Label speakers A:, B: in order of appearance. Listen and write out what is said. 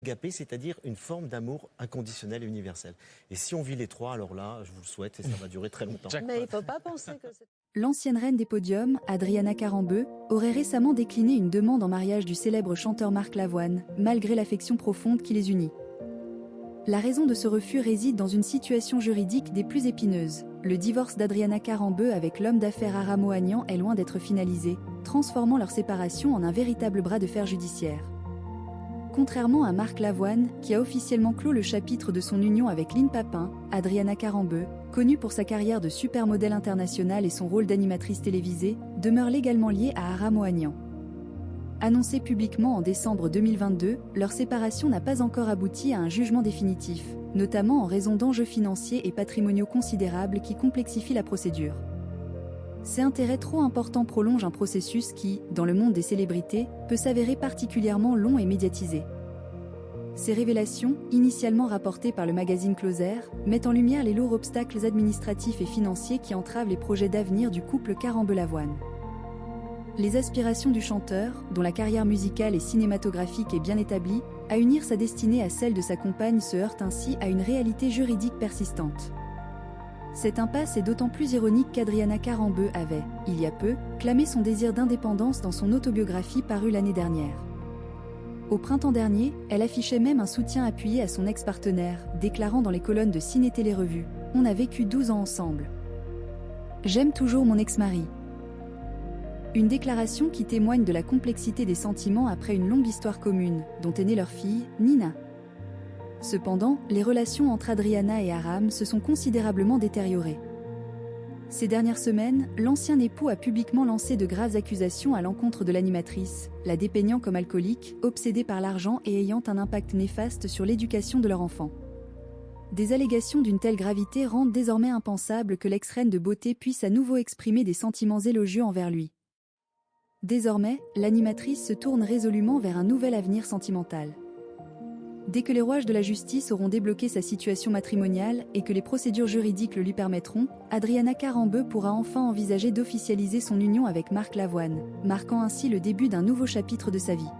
A: Agapé, c'est-à-dire une forme d'amour inconditionnel et universel. Et si on vit les trois, alors là, je vous le souhaite et ça va durer très longtemps.
B: Mais il ne faut pas penser que c'est...
C: L'ancienne reine des podiums, Adriana Carambeu, aurait récemment décliné une demande en mariage du célèbre chanteur Marc Lavoine, malgré l'affection profonde qui les unit. La raison de ce refus réside dans une situation juridique des plus épineuses. Le divorce d'Adriana Carambeu avec l'homme d'affaires Aram Ohanian est loin d'être finalisé, transformant leur séparation en un véritable bras de fer judiciaire. Contrairement à Marc Lavoine, qui a officiellement clos le chapitre de son union avec Lynn Papin, Adriana Carambeu, connue pour sa carrière de supermodèle internationale et son rôle d'animatrice télévisée, demeure légalement liée à Aram Ohanian. Annoncée publiquement en décembre 2022, leur séparation n'a pas encore abouti à un jugement définitif, notamment en raison d'enjeux financiers et patrimoniaux considérables qui complexifient la procédure. Ces intérêts trop importants prolongent un processus qui, dans le monde des célébrités, peut s'avérer particulièrement long et médiatisé. Ces révélations, initialement rapportées par le magazine Closer, mettent en lumière les lourds obstacles administratifs et financiers qui entravent les projets d'avenir du couple Carambeu-Lavoine. Les aspirations du chanteur, dont la carrière musicale et cinématographique est bien établie, à unir sa destinée à celle de sa compagne se heurtent ainsi à une réalité juridique persistante. Cette impasse est d'autant plus ironique qu'Adriana Carambeu avait, il y a peu, clamé son désir d'indépendance dans son autobiographie parue l'année dernière. Au printemps dernier, elle affichait même un soutien appuyé à son ex-partenaire, déclarant dans les colonnes de Ciné Télé Revue : « On a vécu 12 ans ensemble. J'aime toujours mon ex-mari. » Une déclaration qui témoigne de la complexité des sentiments après une longue histoire commune, dont est née leur fille, Nina. Cependant, les relations entre Adriana et Aram se sont considérablement détériorées. Ces dernières semaines, l'ancien époux a publiquement lancé de graves accusations à l'encontre de l'animatrice, la dépeignant comme alcoolique, obsédée par l'argent et ayant un impact néfaste sur l'éducation de leur enfant. Des allégations d'une telle gravité rendent désormais impensable que l'ex-reine de beauté puisse à nouveau exprimer des sentiments élogieux envers lui. Désormais, l'animatrice se tourne résolument vers un nouvel avenir sentimental. Dès que les rouages de la justice auront débloqué sa situation matrimoniale et que les procédures juridiques le lui permettront, Adriana Carambeu pourra enfin envisager d'officialiser son union avec Marc Lavoine, marquant ainsi le début d'un nouveau chapitre de sa vie.